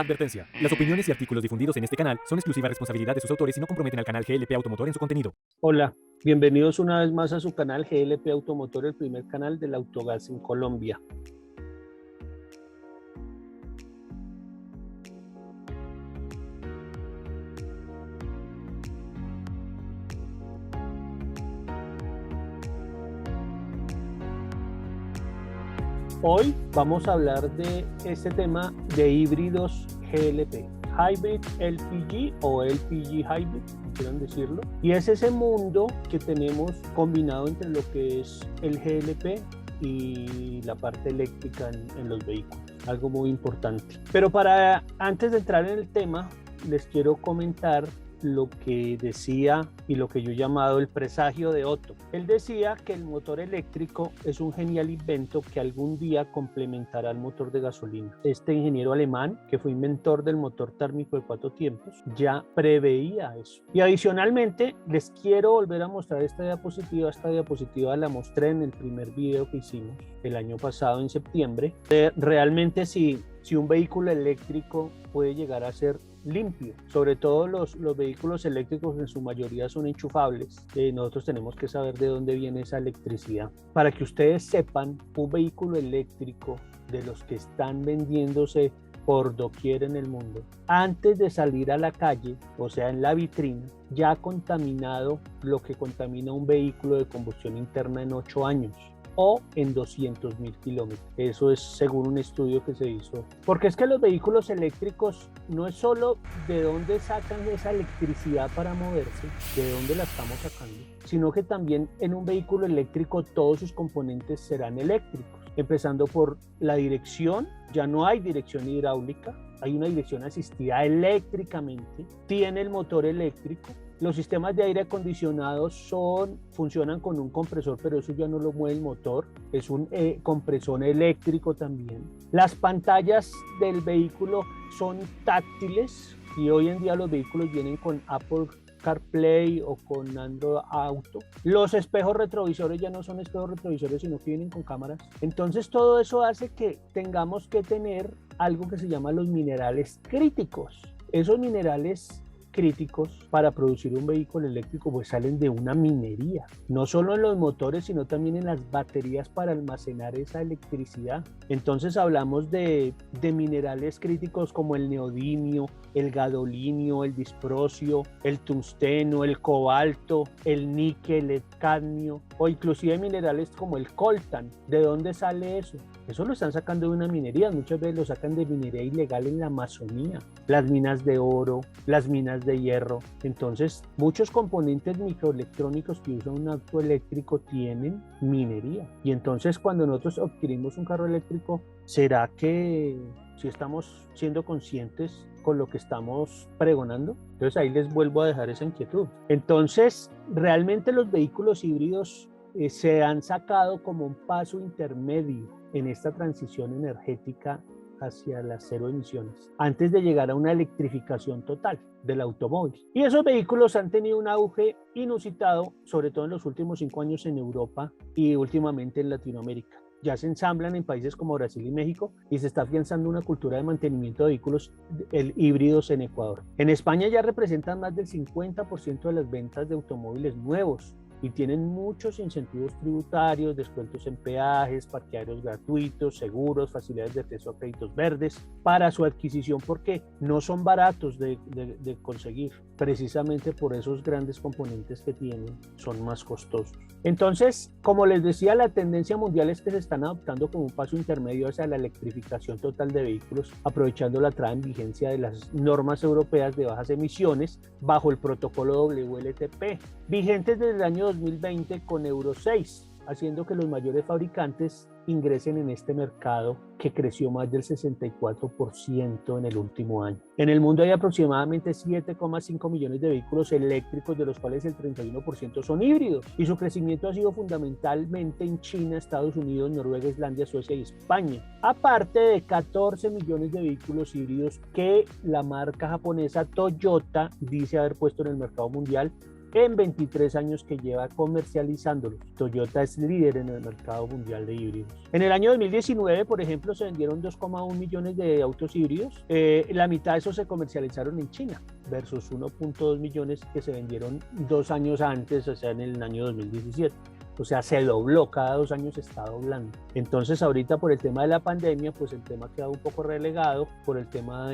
Advertencia. Las opiniones y artículos difundidos en este canal son exclusiva responsabilidad de sus autores y no comprometen al canal GLP Automotor en su contenido. Hola, bienvenidos una vez más a su canal GLP Automotor, el primer canal del autogas en Colombia. Hoy vamos a hablar de este tema de híbridos GLP, Hybrid LPG o LPG Hybrid, como quieran decirlo. Y es ese mundo que tenemos combinado entre lo que es el GLP y la parte eléctrica en los vehículos, algo muy importante. Pero antes de entrar en el tema, les quiero comentar lo que decía y lo que yo he llamado el presagio de Otto. Él decía que el motor eléctrico es un genial invento que algún día complementará el motor de gasolina. Este ingeniero alemán, que fue inventor del motor térmico de 4 tiempos, ya preveía eso. Y adicionalmente, les quiero volver a mostrar esta diapositiva. Esta diapositiva la mostré en el primer video que hicimos el año pasado, en septiembre. Realmente si un vehículo eléctrico puede llegar a ser limpio, sobre todo los vehículos eléctricos en su mayoría son enchufables. Nosotros tenemos que saber de dónde viene esa electricidad. Para que ustedes sepan, un vehículo eléctrico de los que están vendiéndose por doquier en el mundo, antes de salir a la calle, o sea en la vitrina, ya ha contaminado lo que contamina un vehículo de combustión interna en 8 años. O en 200.000 kilómetros. Eso es según un estudio que se hizo. Porque es que los vehículos eléctricos no es solo de dónde sacan esa electricidad para moverse, de dónde la estamos sacando, sino que también en un vehículo eléctrico todos sus componentes serán eléctricos. Empezando por la dirección, ya no hay dirección hidráulica, hay una dirección asistida eléctricamente, tiene el motor eléctrico. Los sistemas de aire acondicionado funcionan con un compresor, pero eso ya no lo mueve el motor, es un compresor eléctrico también. Las pantallas del vehículo son táctiles y hoy en día los vehículos vienen con Apple CarPlay o con Android Auto. Los espejos retrovisores ya no son espejos retrovisores, sino que vienen con cámaras. Entonces todo eso hace que tengamos que tener algo que se llama los minerales críticos. Esos minerales críticos para producir un vehículo eléctrico pues salen de una minería, no solo en los motores sino también en las baterías para almacenar esa electricidad. Entonces hablamos de minerales críticos como el neodimio, el gadolinio, el disprosio, el tungsteno, el cobalto, el níquel, el cadmio o inclusive minerales como el coltan. ¿De dónde sale eso? Eso lo están sacando de una minería, muchas veces lo sacan de minería ilegal en la Amazonía, las minas de oro, las minas de hierro. Entonces, muchos componentes microelectrónicos que usa un auto eléctrico tienen minería. Y entonces, cuando nosotros adquirimos un carro eléctrico, ¿será que si estamos siendo conscientes con lo que estamos pregonando? Entonces, ahí les vuelvo a dejar esa inquietud. Entonces, realmente los vehículos híbridos se han sacado como un paso intermedio en esta transición energética hacia las cero emisiones, antes de llegar a una electrificación total del automóvil. Y esos vehículos han tenido un auge inusitado, sobre todo en los últimos 5 años en Europa y últimamente en Latinoamérica. Ya se ensamblan en países como Brasil y México y se está afianzando una cultura de mantenimiento de vehículos híbridos en Ecuador. En España ya representan más del 50% de las ventas de automóviles nuevos y tienen muchos incentivos tributarios, descuentos en peajes, parqueaderos gratuitos, seguros, facilidades de acceso a créditos verdes para su adquisición, porque no son baratos de conseguir. Precisamente por esos grandes componentes que tienen, son más costosos. Entonces, como les decía, la tendencia mundial es que se están adoptando como un paso intermedio hacia la electrificación total de vehículos, aprovechando la entrada en vigencia de las normas europeas de bajas emisiones bajo el protocolo WLTP, vigentes desde el año 2020 con Euro 6, haciendo que los mayores fabricantes ingresen en este mercado que creció más del 64% en el último año. En el mundo hay aproximadamente 7,5 millones de vehículos eléctricos, de los cuales el 31% son híbridos, y su crecimiento ha sido fundamentalmente en China, Estados Unidos, Noruega, Islandia, Suecia y España, aparte de 14 millones de vehículos híbridos que la marca japonesa Toyota dice haber puesto en el mercado mundial en 23 años que lleva comercializándolos. Toyota es líder en el mercado mundial de híbridos. En el año 2019, por ejemplo, se vendieron 2,1 millones de autos híbridos. La mitad de esos se comercializaron en China versus 1,2 millones que se vendieron 2 años antes, o sea, en el año 2017. O sea, se dobló, cada 2 años se está doblando. Entonces, ahorita por el tema de la pandemia, pues el tema ha quedado un poco relegado por el tema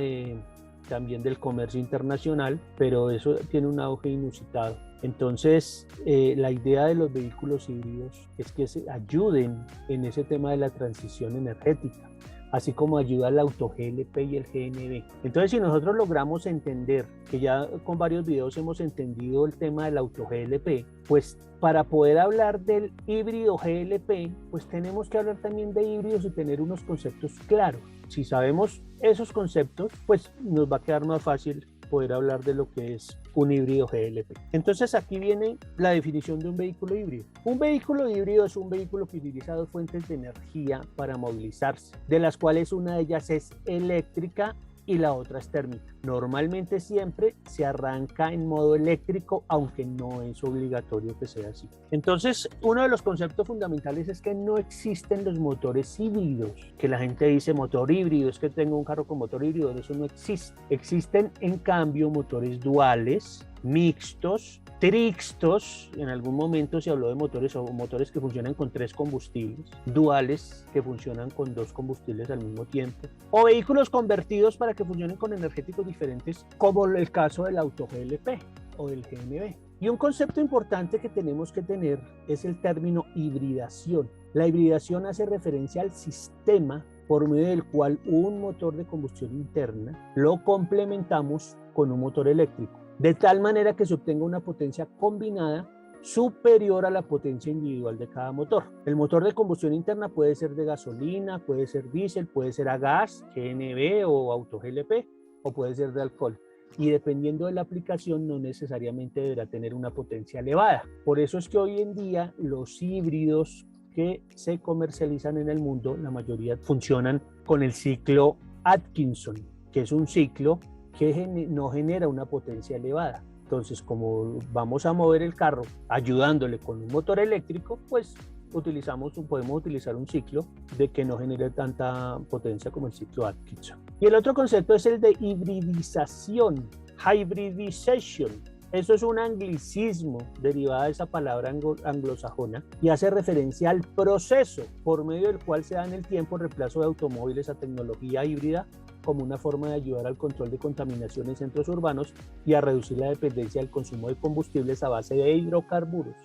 también del comercio internacional, pero eso tiene un auge inusitado. Entonces, la idea de los vehículos híbridos es que se ayuden en ese tema de la transición energética, así como ayuda el auto GLP y el GNV. Entonces, si nosotros logramos entender, que ya con varios videos hemos entendido el tema del auto GLP, pues para poder hablar del híbrido GLP, pues tenemos que hablar también de híbridos y tener unos conceptos claros. Si sabemos esos conceptos, pues nos va a quedar más fácil poder hablar de lo que es un híbrido GLP. Entonces aquí viene la definición de un vehículo híbrido. Un vehículo híbrido es un vehículo que utiliza 2 fuentes de energía para movilizarse, de las cuales una de ellas es eléctrica y la otra es térmica. Normalmente siempre se arranca en modo eléctrico, aunque no es obligatorio que sea así. Entonces, uno de los conceptos fundamentales es que no existen los motores híbridos, que la gente dice motor híbrido, es que tengo un carro con motor híbrido, eso no existe. Existen en cambio motores duales, mixtos, trixtos, en algún momento se habló de motores o motores que funcionan con 3 combustibles, duales que funcionan con 2 combustibles al mismo tiempo, o vehículos convertidos para que funcionen con energéticos diferentes, como el caso del auto GLP o del GNV. Y un concepto importante que tenemos que tener es el término hibridación. La hibridación hace referencia al sistema por medio del cual un motor de combustión interna lo complementamos con un motor eléctrico, de tal manera que se obtenga una potencia combinada superior a la potencia individual de cada motor. El motor de combustión interna puede ser de gasolina, puede ser diésel, puede ser a gas, GNV o auto GLP, o puede ser de alcohol. Y dependiendo de la aplicación no necesariamente deberá tener una potencia elevada. Por eso es que hoy en día los híbridos que se comercializan en el mundo, la mayoría funcionan con el ciclo Atkinson, que es un ciclo que no genera una potencia elevada. Entonces, como vamos a mover el carro ayudándole con un motor eléctrico, pues podemos utilizar un ciclo de que no genere tanta potencia como el ciclo Atkinson. Y el otro concepto es el de hibridización, hybridization. Eso es un anglicismo derivado de esa palabra anglosajona y hace referencia al proceso por medio del cual se da en el tiempo el reemplazo de automóviles a tecnología híbrida como una forma de ayudar al control de contaminación en centros urbanos y a reducir la dependencia del consumo de combustibles a base de hidrocarburos.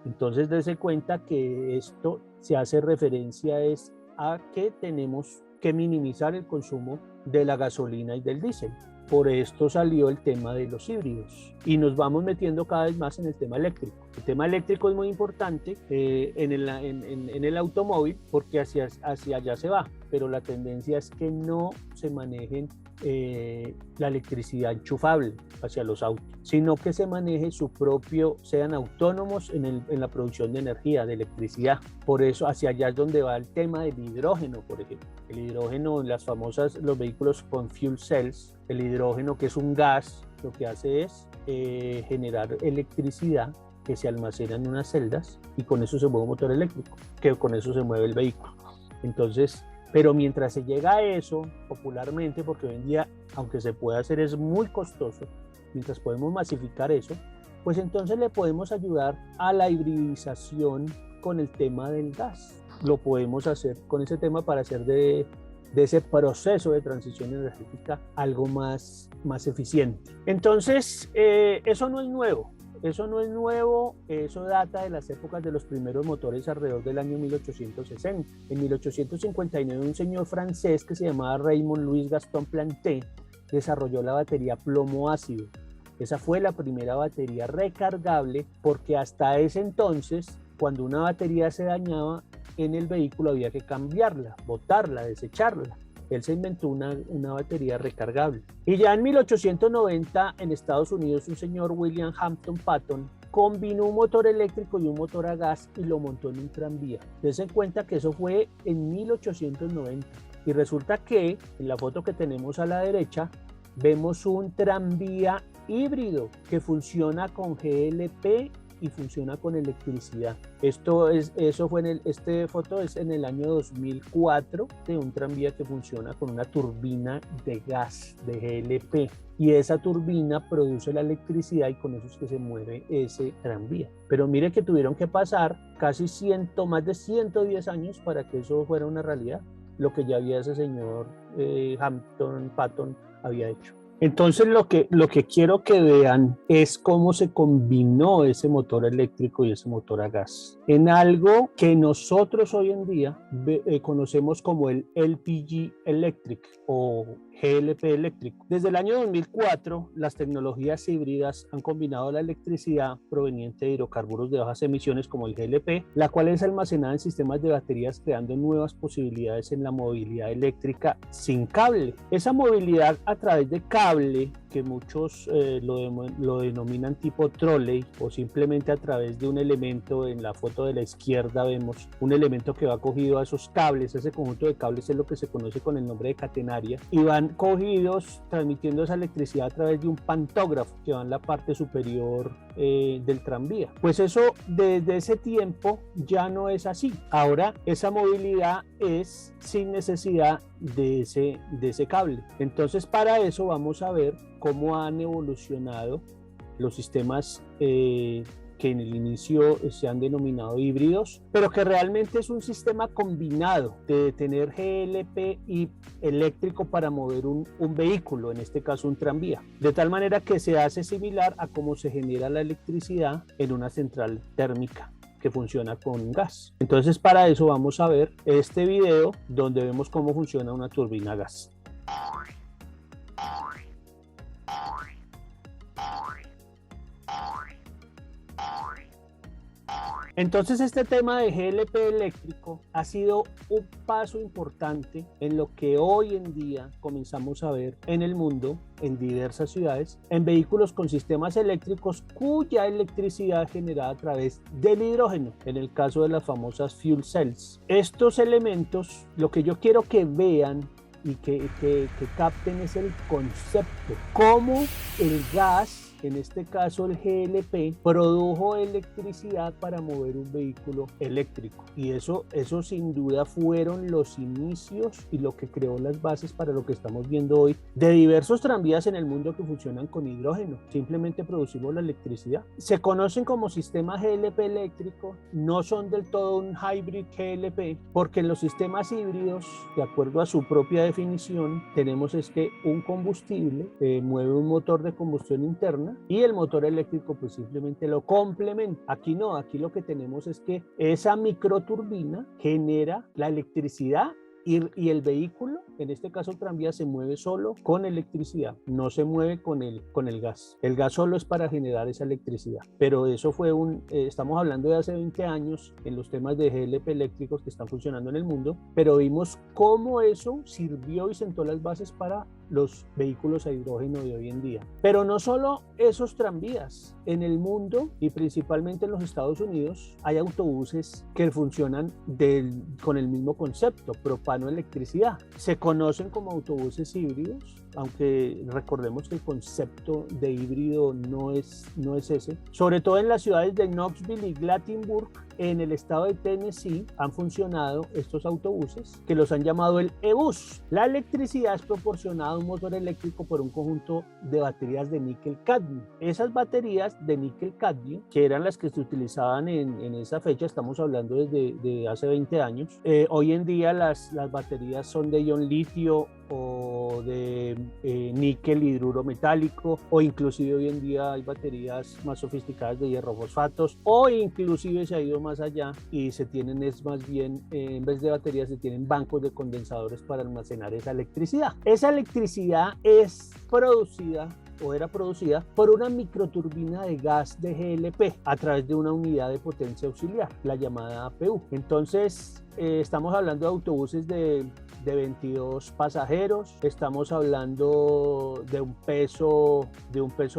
Entonces, dése cuenta que esto se hace referencia a que tenemos que minimizar el consumo de la gasolina y del diésel. Por esto salió el tema de los híbridos y nos vamos metiendo cada vez más en el tema eléctrico. El tema eléctrico es muy importante en el automóvil porque hacia allá se va, pero la tendencia es que no se manejen la electricidad enchufable hacia los autos, sino que se maneje su propio, sean autónomos en la producción de energía, de electricidad. Por eso hacia allá es donde va el tema del hidrógeno, por ejemplo. El hidrógeno, los vehículos con fuel cells, el hidrógeno, que es un gas, lo que hace es generar electricidad que se almacena en unas celdas y con eso se mueve un motor eléctrico, que con eso se mueve el vehículo. Entonces, pero mientras se llega a eso, popularmente, porque hoy en día, aunque se puede hacer, es muy costoso, mientras podemos masificar eso, pues entonces le podemos ayudar a la hibridización con el tema del gas. Lo podemos hacer con ese tema para hacer de ese proceso de transición energética algo más eficiente. Entonces, eso no es nuevo. Eso data de las épocas de los primeros motores alrededor del año 1860. En 1859 un señor francés que se llamaba Raymond Louis Gaston Planté desarrolló la batería plomo ácido. Esa fue la primera batería recargable porque hasta ese entonces, cuando una batería se dañaba en el vehículo había que cambiarla, botarla, desecharla. Él se inventó una batería recargable. Y ya en 1890 en Estados Unidos un señor William Hampton Patton combinó un motor eléctrico y un motor a gas y lo montó en un tranvía. Dense en cuenta que eso fue en 1890. Y resulta que en la foto que tenemos a la derecha vemos un tranvía híbrido que funciona con GLP y funciona con electricidad. Este foto es en el año 2004 de un tranvía que funciona con una turbina de gas de GLP. Y esa turbina produce la electricidad y con eso es que se mueve ese tranvía. Pero mire que tuvieron que pasar casi más de 110 años para que eso fuera una realidad, lo que ya había ese señor Hampton Patton había hecho. Entonces lo que quiero que vean es cómo se combinó ese motor eléctrico y ese motor a gas en algo que nosotros hoy en día conocemos como el LPG Electric o GLP eléctrico. Desde el año 2004, las tecnologías híbridas han combinado la electricidad proveniente de hidrocarburos de bajas emisiones como el GLP, la cual es almacenada en sistemas de baterías, creando nuevas posibilidades en la movilidad eléctrica sin cable. Esa movilidad a través de cable, que muchos lo denominan tipo trolley, o simplemente a través de un elemento. En la foto de la izquierda vemos un elemento que va cogido a esos cables. Ese conjunto de cables es lo que se conoce con el nombre de catenaria, y van cogidos transmitiendo esa electricidad a través de un pantógrafo que va en la parte superior del tranvía. Pues eso desde ese tiempo ya no es así. Ahora esa movilidad es sin necesidad de ese cable. Entonces, para eso vamos a ver cómo han evolucionado los sistemas que en el inicio se han denominado híbridos, pero que realmente es un sistema combinado de tener GLP y eléctrico para mover un vehículo, en este caso un tranvía, de tal manera que se hace similar a cómo se genera la electricidad en una central térmica que funciona con gas. Entonces, para eso vamos a ver este video donde vemos cómo funciona una turbina a gas. Entonces, este tema de GLP eléctrico ha sido un paso importante en lo que hoy en día comenzamos a ver en el mundo, en diversas ciudades, en vehículos con sistemas eléctricos cuya electricidad es generada a través del hidrógeno, en el caso de las famosas fuel cells. Estos elementos, lo que yo quiero que vean y que capten es el concepto, cómo el gas, en este caso el GLP, produjo electricidad para mover un vehículo eléctrico. Y eso sin duda fueron los inicios y lo que creó las bases para lo que estamos viendo hoy de diversos tranvías en el mundo que funcionan con hidrógeno. Simplemente producimos la electricidad. Se conocen como sistema GLP eléctrico, no son del todo un hybrid GLP, porque en los sistemas híbridos, de acuerdo a su propia definición, tenemos es que un combustible mueve un motor de combustión interna y el motor eléctrico pues simplemente lo complementa. Aquí no, aquí lo que tenemos es que esa microturbina genera la electricidad y el vehículo, en este caso el tranvía, se mueve solo con electricidad, no se mueve con el gas. El gas solo es para generar esa electricidad, pero eso fue estamos hablando de hace 20 años en los temas de GLP eléctricos que están funcionando en el mundo, pero vimos cómo eso sirvió y sentó las bases para los vehículos a hidrógeno de hoy en día. Pero no solo esos tranvías, en el mundo y principalmente en los Estados Unidos hay autobuses que funcionan con el mismo concepto, propano-electricidad. Se conocen como autobuses híbridos, aunque recordemos que el concepto de híbrido no es ese. Sobre todo en las ciudades de Knoxville y Gatlinburg, en el estado de Tennessee, han funcionado estos autobuses que los han llamado el e-bus. La electricidad es proporcionada a un motor eléctrico por un conjunto de baterías de níquel-cadmio. Esas baterías de níquel-cadmio, que eran las que se utilizaban en esa fecha, estamos hablando desde hace 20 años, hoy en día las baterías son de ion litio o de níquel hidruro metálico, o inclusive hoy en día hay baterías más sofisticadas de hierro fosfatos, o inclusive se ha ido más allá y se tienen más bien, en vez de baterías, se tienen bancos de condensadores para almacenar esa electricidad. Esa electricidad es producida o era producida por una microturbina de gas de GLP a través de una unidad de potencia auxiliar, la llamada APU. Entonces, estamos hablando de autobuses de de 22 pasajeros. Estamos hablando de un peso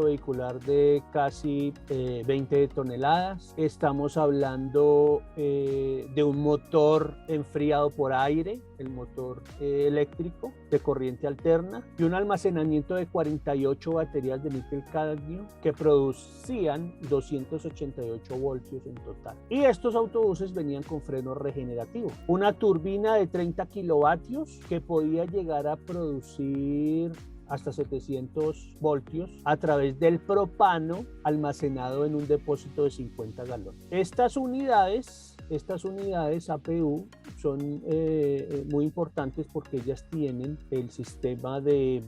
vehicular de casi 20 toneladas. Estamos hablando de un motor enfriado por aire, el motor eléctrico de corriente alterna, y un almacenamiento de 48 baterías de níquel cadmio que producían 288 voltios en total. Y estos autobuses venían con freno regenerativo, una turbina de 30 kilovatios que podía llegar a producir hasta 700 voltios a través del propano almacenado en un depósito de 50 galones. Estas unidades APU son muy importantes porque ellas tienen el sistema de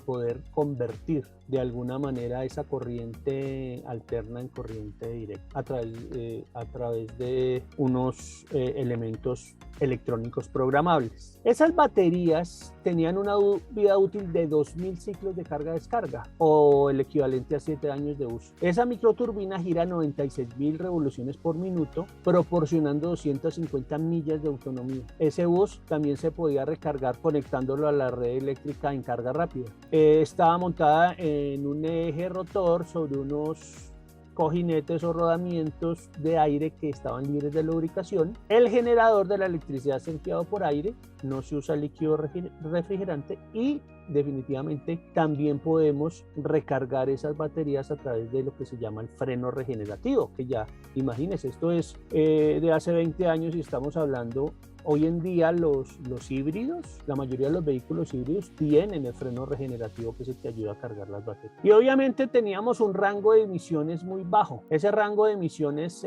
poder convertir de alguna manera esa corriente alterna en corriente directa a través de unos elementos electrónicos programables. Esas baterías tenían una vida útil de 2000 ciclos de carga-descarga o el equivalente a 7 años de uso. Esa microturbina gira 96.000 revoluciones por minuto, proporcionando 250 millas de autonomía. Ese bus también se podía recargar conectándolo a la red eléctrica en carga rápida. Estaba montada en un eje rotor sobre unos cojinetes o rodamientos de aire que estaban libres de lubricación. El generador de la electricidad es enfriado por aire, no se usa líquido refrigerante y definitivamente también podemos recargar esas baterías a través de lo que se llama el freno regenerativo, que ya imagínense, esto es de hace 20 años y estamos hablando. Hoy en día los híbridos, la mayoría de los vehículos híbridos tienen el freno regenerativo que se te ayuda a cargar las baterías. Y obviamente teníamos un rango de emisiones muy bajo. Ese rango de emisiones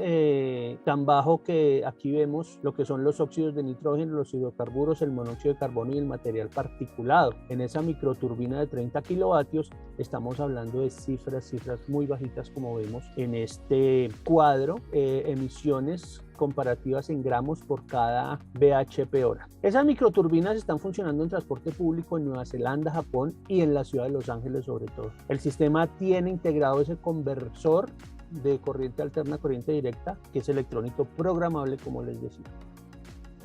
tan bajo que aquí vemos lo que son los óxidos de nitrógeno, los hidrocarburos, el monóxido de carbono y el material particulado. En esa microturbina de 30 kilovatios estamos hablando de cifras muy bajitas como vemos en este cuadro, emisiones comparativas en gramos por cada bhp hora. Esas microturbinas están funcionando en transporte público en Nueva Zelanda, Japón y en la ciudad de Los Ángeles sobre todo. El sistema tiene integrado ese conversor de corriente alterna a corriente directa, que es electrónico programable, como les decía.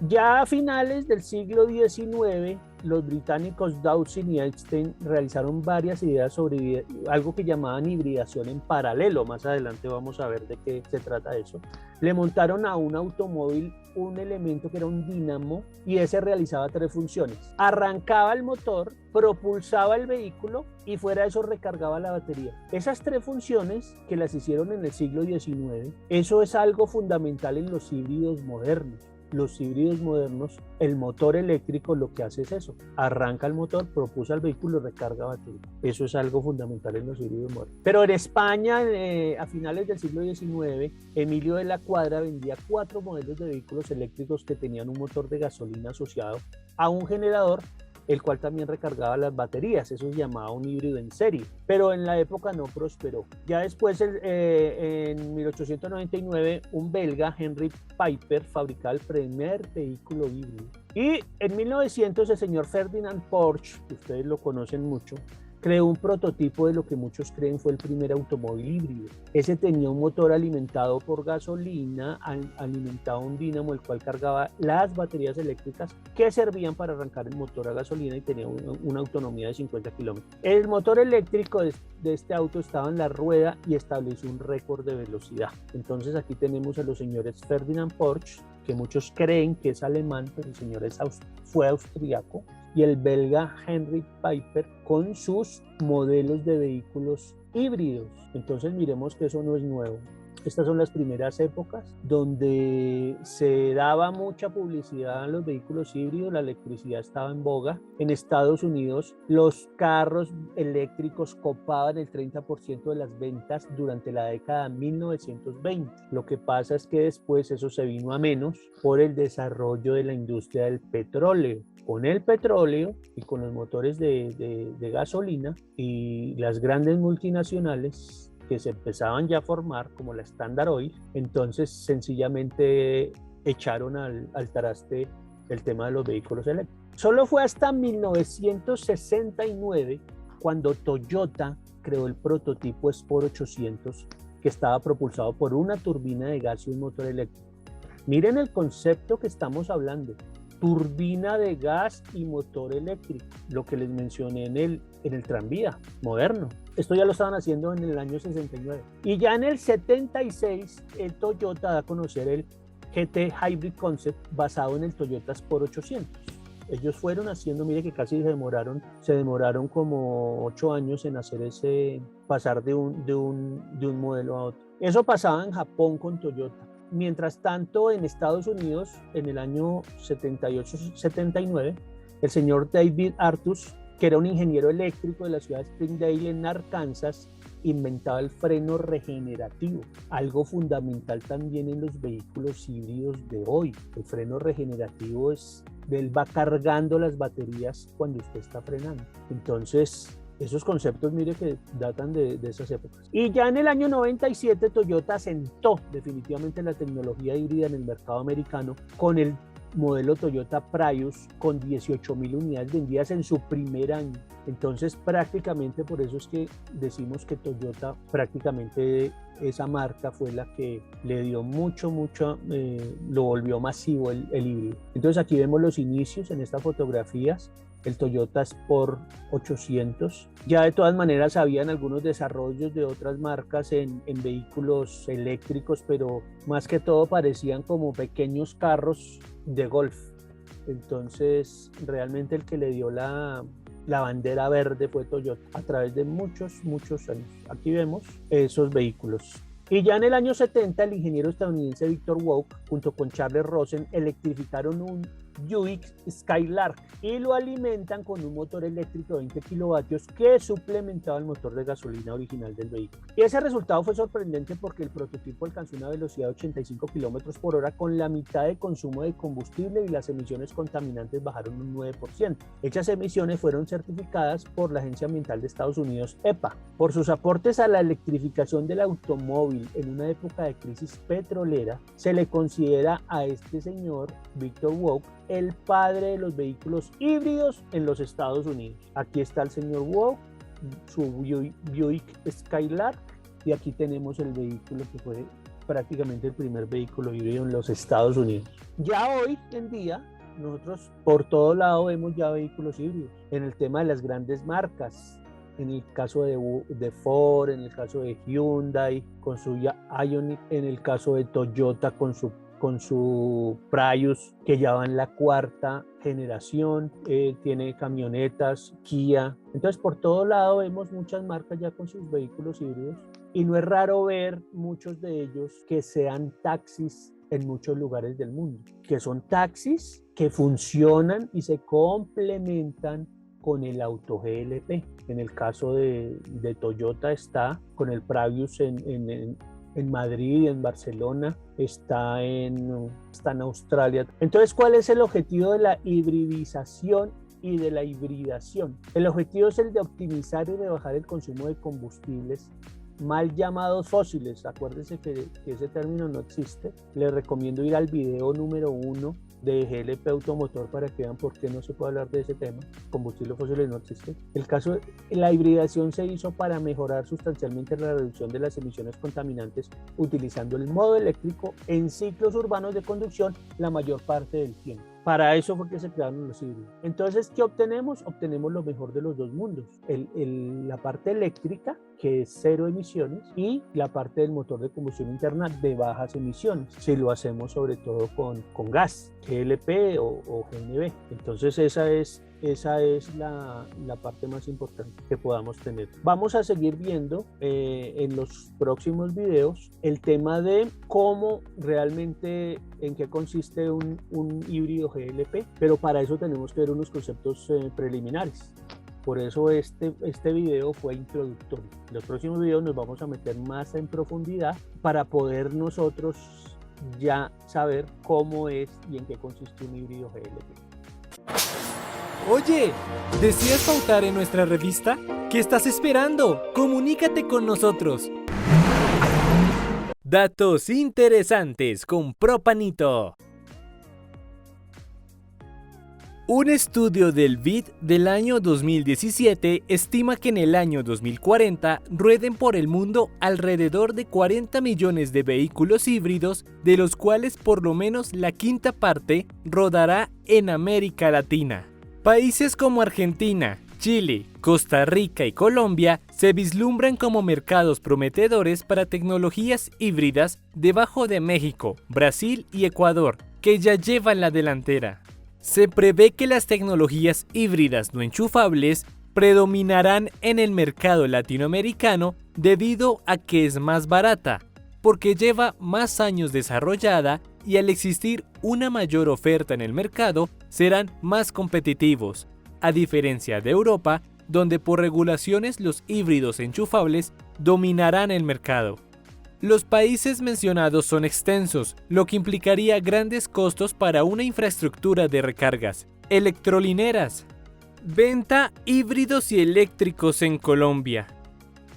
Ya a finales del siglo XIX, los británicos Dawson y Einstein realizaron varias ideas sobre algo que llamaban hibridación en paralelo. Más adelante vamos a ver de qué se trata eso. Le montaron a un automóvil un elemento que era un dínamo y ese realizaba 3 funciones. Arrancaba el motor, propulsaba el vehículo y fuera de eso recargaba la batería. Esas 3 funciones que las hicieron en el siglo XIX, eso es algo fundamental en los híbridos modernos. Los híbridos modernos, el motor eléctrico lo que hace es eso, arranca el motor, propulsa el vehículo, recarga batería. Eso es algo fundamental en los híbridos modernos. Pero en España, a finales del siglo XIX, Emilio de la Cuadra vendía 4 modelos de vehículos eléctricos que tenían un motor de gasolina asociado a un generador, el cual también recargaba las baterías. Eso se llamaba un híbrido en serie, pero en la época no prosperó. Ya después, en 1899, un belga, Henry Piper, fabricaba el primer vehículo híbrido. Y en 1900, el señor Ferdinand Porsche, que ustedes lo conocen mucho, creó un prototipo de lo que muchos creen fue el primer automóvil híbrido. Ese tenía un motor alimentado por gasolina, alimentado a un dínamo, el cual cargaba las baterías eléctricas que servían para arrancar el motor a gasolina y tenía una autonomía de 50 kilómetros. El motor eléctrico de este auto estaba en la rueda y estableció un récord de velocidad. Entonces aquí tenemos a los señores Ferdinand Porsche, que muchos creen que es alemán, pero el señor fue austriaco, y el belga Henry Piper con sus modelos de vehículos híbridos. Entonces miremos que eso no es nuevo. Estas son las primeras épocas donde se daba mucha publicidad a los vehículos híbridos, la electricidad estaba en boga. En Estados Unidos los carros eléctricos copaban el 30% de las ventas durante la década de 1920. Lo que pasa es que después eso se vino a menos por el desarrollo de la industria del petróleo. Con el petróleo y con los motores de gasolina y las grandes multinacionales que se empezaban ya a formar, como la Standard Oil, entonces sencillamente echaron al traste el tema de los vehículos eléctricos. Solo fue hasta 1969 cuando Toyota creó el prototipo Sport 800, que estaba propulsado por una turbina de gas y un motor eléctrico. Miren el concepto que estamos hablando. turbina de gas y motor eléctrico, lo que les mencioné en el tranvía moderno. Esto ya lo estaban haciendo en el año 69. Y ya en el 76, el Toyota da a conocer el GT Hybrid Concept basado en el Toyota Sport 800. Ellos fueron haciendo, mire que casi se demoraron como 8 años en hacer pasar de un modelo a otro. Eso pasaba en Japón con Toyota. Mientras tanto, en Estados Unidos, en el año 78-79, el señor David Artus, que era un ingeniero eléctrico de la ciudad de Springdale en Arkansas, inventaba el freno regenerativo, algo fundamental también en los vehículos híbridos de hoy. El freno regenerativo él va cargando las baterías cuando usted está frenando. Entonces, esos conceptos, mire que datan de esas épocas. Y ya en el año 97, Toyota asentó definitivamente la tecnología híbrida en el mercado americano con el modelo Toyota Prius con 18,000 unidades vendidas en su primer año. Entonces prácticamente por eso es que decimos que Toyota, prácticamente esa marca fue la que le dio mucho, lo volvió masivo el híbrido. Entonces aquí vemos los inicios en estas fotografías, el Toyota Sport 800. Ya de todas maneras habían algunos desarrollos de otras marcas en vehículos eléctricos, pero más que todo parecían como pequeños carros de golf. Entonces realmente el que le dio la bandera verde fue Toyota a través de muchos años. Aquí vemos esos vehículos. Y ya en el año 70, el ingeniero estadounidense Victor Wouk, junto con Charles Rosen, electrificaron un Buick Skylark y lo alimentan con un motor eléctrico de 20 kilovatios que suplementaba el motor de gasolina original del vehículo. Y ese resultado fue sorprendente porque el prototipo alcanzó una velocidad de 85 kilómetros por hora con la mitad de consumo de combustible y las emisiones contaminantes bajaron un 9%. Estas emisiones fueron certificadas por la Agencia Ambiental de Estados Unidos, EPA. Por sus aportes a la electrificación del automóvil en una época de crisis petrolera, se le considera a este señor, Victor Wouk, el padre de los vehículos híbridos en los Estados Unidos. Aquí está el señor Wouk, su Buick Skylark, y aquí tenemos el vehículo que fue prácticamente el primer vehículo híbrido en los Estados Unidos. Ya hoy en día, nosotros por todo lado vemos ya vehículos híbridos. En el tema de las grandes marcas, en el caso de Ford, en el caso de Hyundai con su Ioniq, en el caso de Toyota con su Prius, que ya va en la 4ª generación, tiene camionetas, Kia. Entonces por todo lado vemos muchas marcas ya con sus vehículos híbridos y no es raro ver muchos de ellos que sean taxis en muchos lugares del mundo, que son taxis que funcionan y se complementan con el auto GLP. En el caso de Toyota está con el Prius en Madrid, en Barcelona, está en Australia. Entonces, ¿cuál es el objetivo de la hibridización y de la hibridación? El objetivo es el de optimizar y rebajar el consumo de combustibles mal llamados fósiles. Acuérdense que ese término no existe. Les recomiendo ir al video número 1 de GLP Automotor para que vean por qué no se puede hablar de ese tema. Combustibles fósiles no existe. El caso de la hibridación se hizo para mejorar sustancialmente la reducción de las emisiones contaminantes utilizando el modo eléctrico en ciclos urbanos de conducción la mayor parte del tiempo. Para eso fue que se crearon los híbridos. Entonces, ¿qué obtenemos? Obtenemos lo mejor de los dos mundos. La parte eléctrica, que es 0 emisiones, y la parte del motor de combustión interna de bajas emisiones, si lo hacemos sobre todo con gas, GLP o GNV. Entonces, esa es la parte más importante que podamos tener. Vamos a seguir viendo en los próximos videos el tema de cómo realmente, en qué consiste un híbrido GLP, pero para eso tenemos que ver unos conceptos preliminares. Por eso este video fue introductorio. En los próximos videos nos vamos a meter más en profundidad para poder nosotros ya saber cómo es y en qué consiste un híbrido GLP. Oye, ¿deseas pautar en nuestra revista? ¿Qué estás esperando? Comunícate con nosotros. Datos interesantes con Propanito. Un estudio del BID del año 2017 estima que en el año 2040 rueden por el mundo alrededor de 40 millones de vehículos híbridos, de los cuales por lo menos la quinta parte rodará en América Latina. Países como Argentina, Chile, Costa Rica y Colombia se vislumbran como mercados prometedores para tecnologías híbridas debajo de México, Brasil y Ecuador, que ya llevan la delantera. Se prevé que las tecnologías híbridas no enchufables predominarán en el mercado latinoamericano debido a que es más barata, porque lleva más años desarrollada y al existir una mayor oferta en el mercado serán más competitivos, a diferencia de Europa, donde por regulaciones los híbridos enchufables dominarán el mercado. Los países mencionados son extensos, lo que implicaría grandes costos para una infraestructura de recargas, electrolineras. Venta híbridos y eléctricos en Colombia.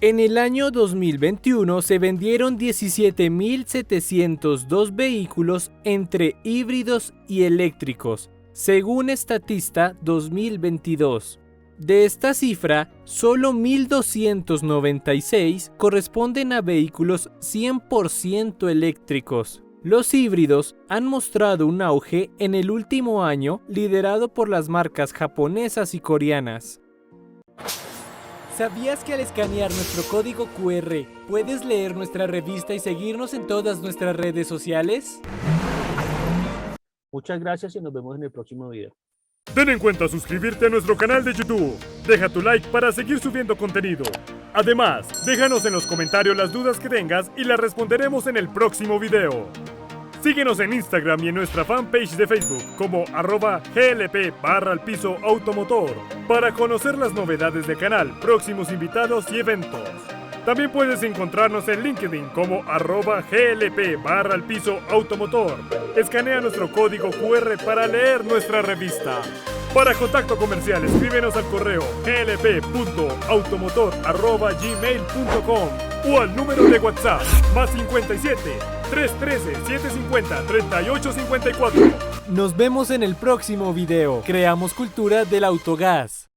En el año 2021 se vendieron 17.702 vehículos entre híbridos y eléctricos, según Statista 2022. De esta cifra, solo 1.296 corresponden a vehículos 100% eléctricos. Los híbridos han mostrado un auge en el último año, liderado por las marcas japonesas y coreanas. ¿Sabías que al escanear nuestro código QR puedes leer nuestra revista y seguirnos en todas nuestras redes sociales? Muchas gracias y nos vemos en el próximo video. Ten en cuenta suscribirte a nuestro canal de YouTube. Deja tu like para seguir subiendo contenido. Además, déjanos en los comentarios las dudas que tengas y las responderemos en el próximo video. Síguenos en Instagram y en nuestra fanpage de Facebook como @glp_automotor para conocer las novedades del canal, próximos invitados y eventos. También puedes encontrarnos en LinkedIn como @glp_automotor. Escanea nuestro código QR para leer nuestra revista. Para contacto comercial, escríbenos al correo glp.automotor@gmail.com o al número de WhatsApp +57 313 750 3854. Nos vemos en el próximo video. Creamos cultura del autogás.